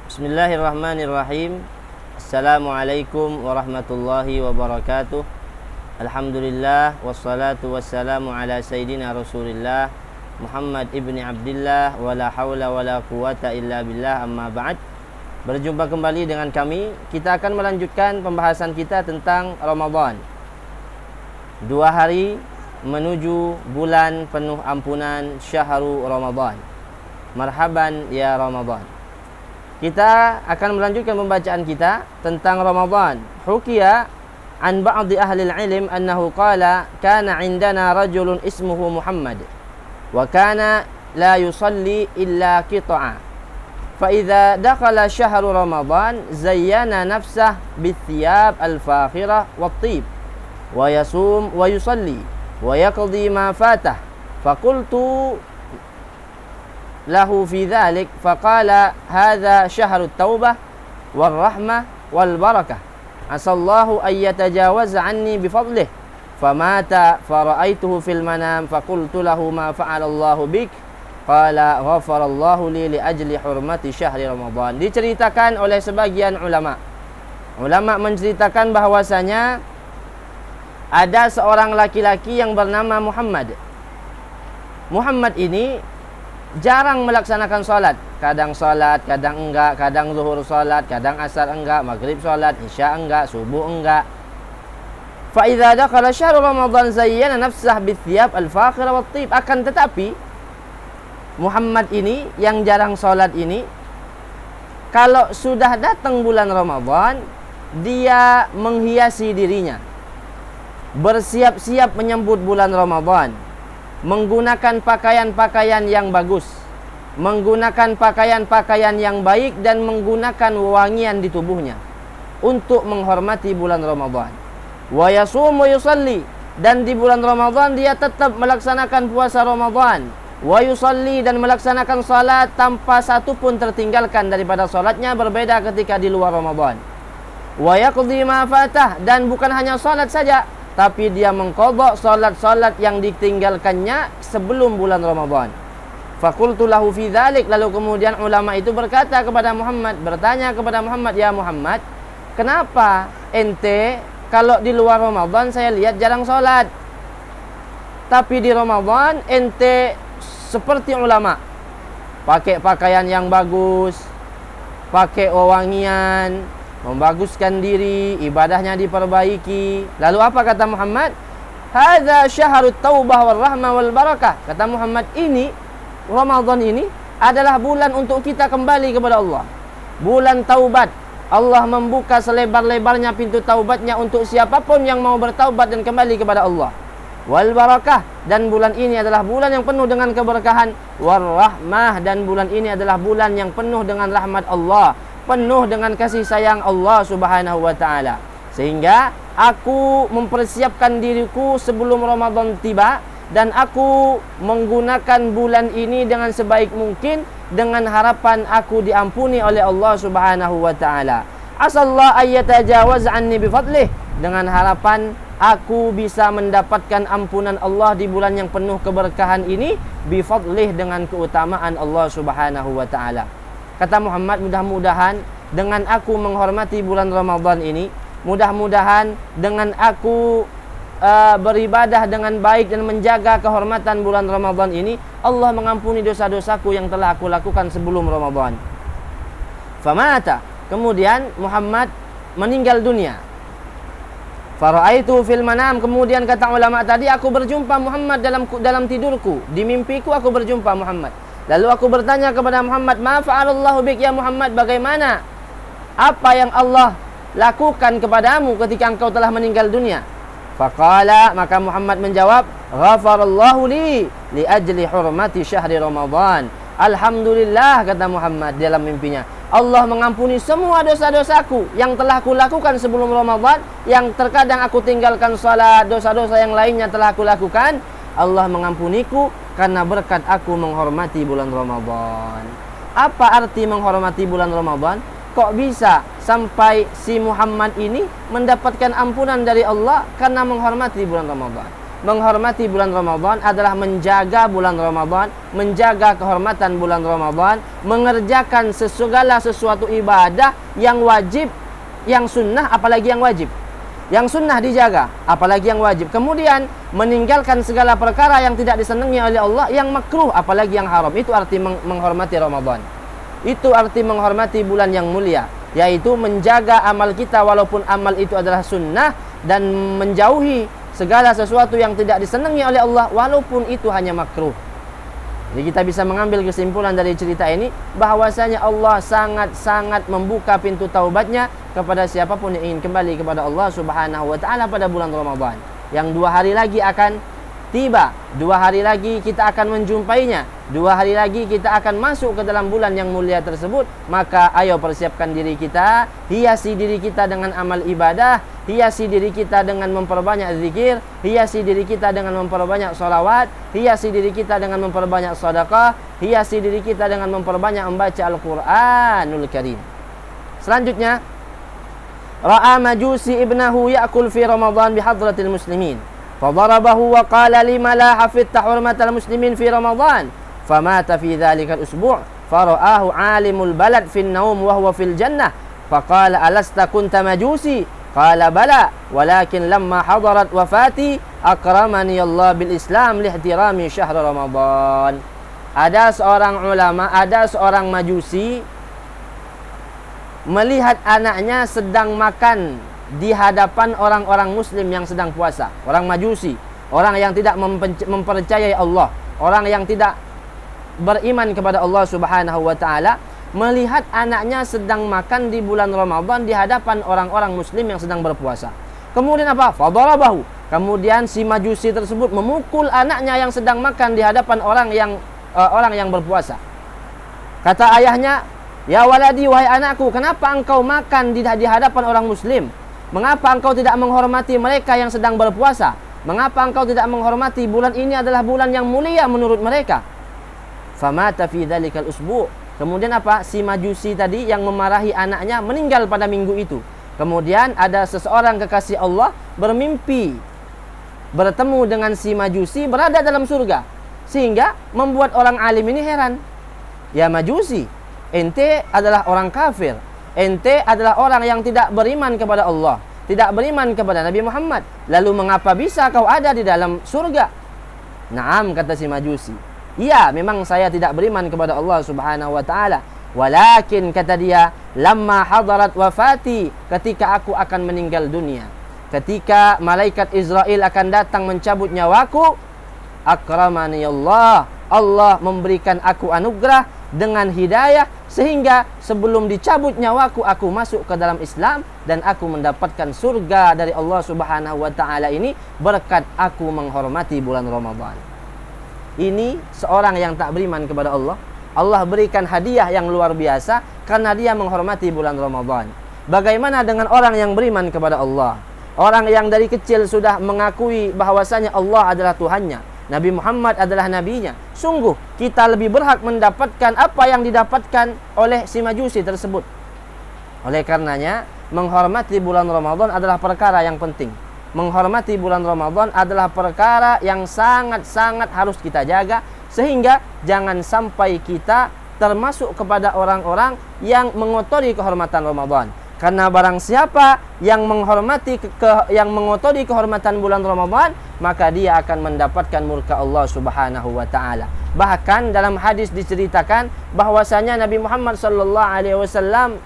Bismillahirrahmanirrahim. Assalamualaikum warahmatullahi wabarakatuh. Alhamdulillah wassalatu wassalamu ala sayyidina Rasulillah Muhammad ibni Abdillah wala hawla wala quwata illa billah, amma ba'd. Berjumpa kembali dengan kami. Kita akan melanjutkan pembahasan kita tentang Ramadan. 2 hari menuju bulan penuh ampunan, syahrul Ramadan. Marhaban ya Ramadan. Kita akan melanjutkan pembacaan kita tentang Ramadan. Hukiya an ba'di ahli al-ilm annahu qala kana indana rajulun ismuhu Muhammad wa kana la yusalli illa qita'a fa idza dakhala syahru Ramadan zayyana nafsah bithiyab al-fakhirah wat-tib wa yasum wa yusalli wa yaqdi ma fatah faqultu lahu fi dhalik faqala hadha syahrut taubah wal rahmah wal barakah asallahu an yatajawaza anni bifadlih famata fara'aituhu fil manam faqultu lahu ma fa'ala Allahu bik qala ghafarallahu li ajli hurmati syahri Ramadan. Diceritakan oleh sebagian ulama menceritakan bahwasanya ada seorang laki-laki yang bernama Muhammad ini jarang melaksanakan sholat. Kadang sholat, kadang enggak. Kadang zuhur sholat, kadang asar enggak. Maghrib sholat, isya enggak, subuh enggak. Fa idza dakhala syahrul Ramadan zayyana nafsah bithiyab al-fakhirah wat-tib. Akan tetapi Muhammad ini yang jarang sholat ini, kalau sudah datang bulan Ramadan, dia menghiasi dirinya, bersiap-siap menyambut bulan Ramadan, menggunakan pakaian-pakaian yang bagus, menggunakan pakaian-pakaian yang baik, dan menggunakan wewangian di tubuhnya untuk menghormati bulan Ramadan. Wa yasum wa yusalli, dan di bulan Ramadan dia tetap melaksanakan puasa Ramadan. Wa yusalli, dan melaksanakan salat tanpa satu pun tertinggalkan daripada salatnya, berbeda ketika di luar Ramadan. Wa yaqdi ma fatah, dan bukan hanya salat saja, tapi dia mengqadha salat-salat yang ditinggalkannya sebelum bulan Ramadan. Faqultu lahu fi dzalik, lalu kemudian ulama itu bertanya kepada Muhammad, ya Muhammad, kenapa ente kalau di luar Ramadan saya lihat jarang salat, tapi di Ramadan ente seperti ulama, pakai pakaian yang bagus, pakai wewangian, membaguskan diri, ibadahnya diperbaiki. Lalu apa kata Muhammad? Hadza syahrut taubah wal rahmah wal barakah. Kata Muhammad, ini Ramadan ini adalah bulan untuk kita kembali kepada Allah. Bulan taubat. Allah membuka selebar-lebarnya pintu taubatnya untuk siapapun yang mau bertaubat dan kembali kepada Allah. Wal barakah, dan bulan ini adalah bulan yang penuh dengan keberkahan. War rahmah, dan bulan ini adalah bulan yang penuh dengan rahmat Allah, penuh dengan kasih sayang Allah Subhanahu wa ta'ala. Sehingga aku mempersiapkan diriku sebelum Ramadan tiba, dan aku menggunakan bulan ini dengan sebaik mungkin, dengan harapan aku diampuni oleh Allah Subhanahu wa ta'ala. Asallahu ayyatajawaz anni bifadlih, dengan harapan aku bisa mendapatkan ampunan Allah di bulan yang penuh keberkahan ini, bifadlih, dengan keutamaan Allah Subhanahu wa ta'ala. Kata Muhammad, mudah-mudahan dengan aku menghormati bulan Ramadan ini, mudah-mudahan dengan aku beribadah dengan baik dan menjaga kehormatan bulan Ramadan ini, Allah mengampuni dosa-dosaku yang telah aku lakukan sebelum Ramadan. Famata, kemudian Muhammad meninggal dunia. Fara'aitu fil manam, kemudian kata ulama tadi, aku berjumpa Muhammad dalam tidurku, di mimpiku aku berjumpa Muhammad. Lalu aku bertanya kepada Muhammad, ma fa'alallahu bik ya Muhammad, bagaimana, apa yang Allah lakukan kepadamu ketika engkau telah meninggal dunia? Faqala, maka Muhammad menjawab, ghafarallahu li ajli hurmati syahri Ramadan. Alhamdulillah, kata Muhammad dalam mimpinya, Allah mengampuni semua dosa-dosaku yang telah aku lakukan sebelum Ramadan, yang terkadang aku tinggalkan salat, dosa-dosa yang lainnya telah aku lakukan. Allah mengampuniku karena berkat aku menghormati bulan Ramadan. Apa arti menghormati bulan Ramadan? Kok bisa sampai si Muhammad ini mendapatkan ampunan dari Allah karena menghormati bulan Ramadan? menghormati bulan Ramadan adalah menjaga bulan Ramadan, menjaga kehormatan bulan Ramadan, mengerjakan segala sesuatu ibadah yang wajib, yang sunnah, apalagi yang wajib. Yang sunnah dijaga, apalagi yang wajib. Kemudian meninggalkan segala perkara yang tidak disenangi oleh Allah, yang makruh, apalagi yang haram. Itu arti menghormati Ramadan. Itu arti menghormati bulan yang mulia, yaitu menjaga amal kita walaupun amal itu adalah sunnah, dan menjauhi segala sesuatu yang tidak disenangi oleh Allah walaupun itu hanya makruh. Jadi kita bisa mengambil kesimpulan dari cerita ini bahwasanya Allah sangat-sangat membuka pintu taubatnya kepada siapapun yang ingin kembali kepada Allah Subhanahu wa taala pada bulan Ramadan. Yang 2 hari lagi akan tiba. 2 hari lagi kita akan menjumpainya. 2 hari lagi kita akan masuk ke dalam bulan yang mulia tersebut. Maka ayo persiapkan diri kita, hiasi diri kita dengan amal ibadah, hiasi diri kita dengan memperbanyak zikir, hiasi diri kita dengan memperbanyak sholawat, hiasi diri kita dengan memperbanyak sedekah, hiasi diri kita dengan memperbanyak membaca Al-Qur'anul Karim. Selanjutnya, ra'a majusi ibnahu ya'kul fi Ramadan bihadratil muslimin. Fadarabahu wa qala lima la hafidta hurmatal muslimin fi Ramadan. Famata fi dhalika al-usbu' fara'ahu 'alimul balad fi an-nawm wa huwa fil jannah. Faqala alasta kunta majusi? Qala bala, walakin lamma hadarat wafati akramani Allah bil Islam lihtirami syahr Ramadan. Ada seorang ulama, ada seorang majusi melihat anaknya sedang makan di hadapan orang-orang muslim yang sedang puasa. Orang majusi, orang yang tidak mempercayai Allah, orang yang tidak beriman kepada Allah Subhanahu wa taala, melihat anaknya sedang makan di bulan Ramadan di hadapan orang-orang muslim yang sedang berpuasa. Kemudian apa? Fadarabahu. Kemudian si majusi tersebut memukul anaknya yang sedang makan di hadapan orang yang berpuasa. Kata ayahnya, "Ya waladi, wahai anakku, kenapa engkau makan di hadapan orang muslim? Mengapa engkau tidak menghormati mereka yang sedang berpuasa? Mengapa engkau tidak menghormati bulan ini adalah bulan yang mulia menurut mereka?" Famata fi dzalikal usbu'. Kemudian apa? Si majusi tadi yang memarahi anaknya meninggal pada minggu itu. Kemudian ada seseorang kekasih Allah bermimpi bertemu dengan si majusi berada dalam surga, sehingga membuat orang alim ini heran. Ya majusi, ente adalah orang kafir, ente adalah orang yang tidak beriman kepada Allah, tidak beriman kepada Nabi Muhammad, lalu mengapa bisa kau ada di dalam surga? Naam, kata si majusi, iya, memang saya tidak beriman kepada Allah Subhanahu wa taala. Walakin, kata dia, lamma hadarat wafati, ketika aku akan meninggal dunia, ketika malaikat Israel akan datang mencabut nyawaku, akramani Allah, Allah memberikan aku anugerah dengan hidayah, sehingga sebelum dicabut nyawaku aku masuk ke dalam Islam dan aku mendapatkan surga dari Allah Subhanahu wa taala ini berkat aku menghormati bulan Ramadan. Ini seorang yang tak beriman kepada Allah, Allah berikan hadiah yang luar biasa karena dia menghormati bulan Ramadan. Bagaimana dengan orang yang beriman kepada Allah? Orang yang dari kecil sudah mengakui bahwasanya Allah adalah Tuhannya, Nabi Muhammad adalah nabinya. Sungguh kita lebih berhak mendapatkan apa yang didapatkan oleh si majusi tersebut. Oleh karenanya, menghormati bulan Ramadan adalah perkara yang penting. Menghormati bulan Ramadan adalah perkara yang sangat-sangat harus kita jaga, sehingga jangan sampai kita termasuk kepada orang-orang yang mengotori kehormatan Ramadan. Karena barang siapa yang mengotori kehormatan bulan Ramadan, maka dia akan mendapatkan murka Allah Subhanahu wa taala. Bahkan dalam hadis diceritakan bahwasanya Nabi Muhammad sallallahu alaihi wasallam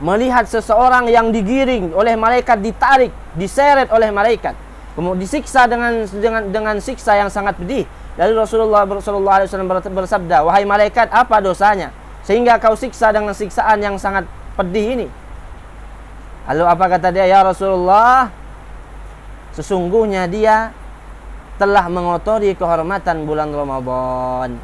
melihat seseorang yang digiring oleh malaikat, ditarik, diseret oleh malaikat, kemudian disiksa dengan siksa yang sangat pedih. Lalu Rasulullah SAW bersabda, "Wahai malaikat, apa dosanya sehingga kau siksa dengan siksaan yang sangat pedih ini?" Lalu apa kata dia? "Ya Rasulullah, sesungguhnya dia telah mengotori kehormatan bulan Ramadan.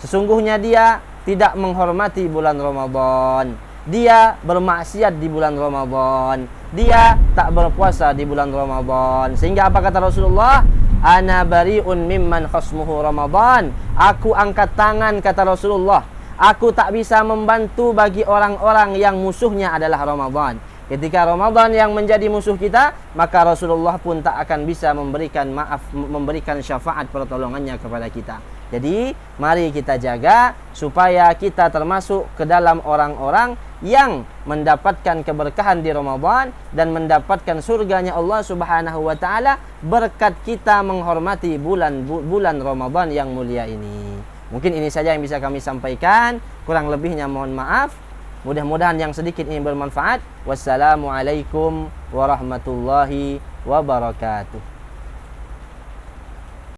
Sesungguhnya dia tidak menghormati bulan Ramadan. Dia bermaksiat di bulan Ramadan. Dia tak berpuasa di bulan Ramadan." Sehingga apa kata Rasulullah? "Ana bari'un mimman khasmuhu Ramadan." Aku angkat tangan, kata Rasulullah. Aku tak bisa membantu bagi orang-orang yang musuhnya adalah Ramadan. Ketika Ramadan yang menjadi musuh kita, maka Rasulullah pun tak akan bisa memberikan maaf, memberikan syafaat pertolongannya kepada kita. Jadi, mari kita jaga supaya kita termasuk ke dalam orang-orang yang mendapatkan keberkahan di Ramadan dan mendapatkan surganya Allah Subhanahu wa taala berkat kita menghormati bulan Ramadan yang mulia ini. Mungkin ini saja yang bisa kami sampaikan, kurang lebihnya mohon maaf. Mudah-mudahan yang sedikit ini bermanfaat. Wassalamualaikum warahmatullahi wabarakatuh.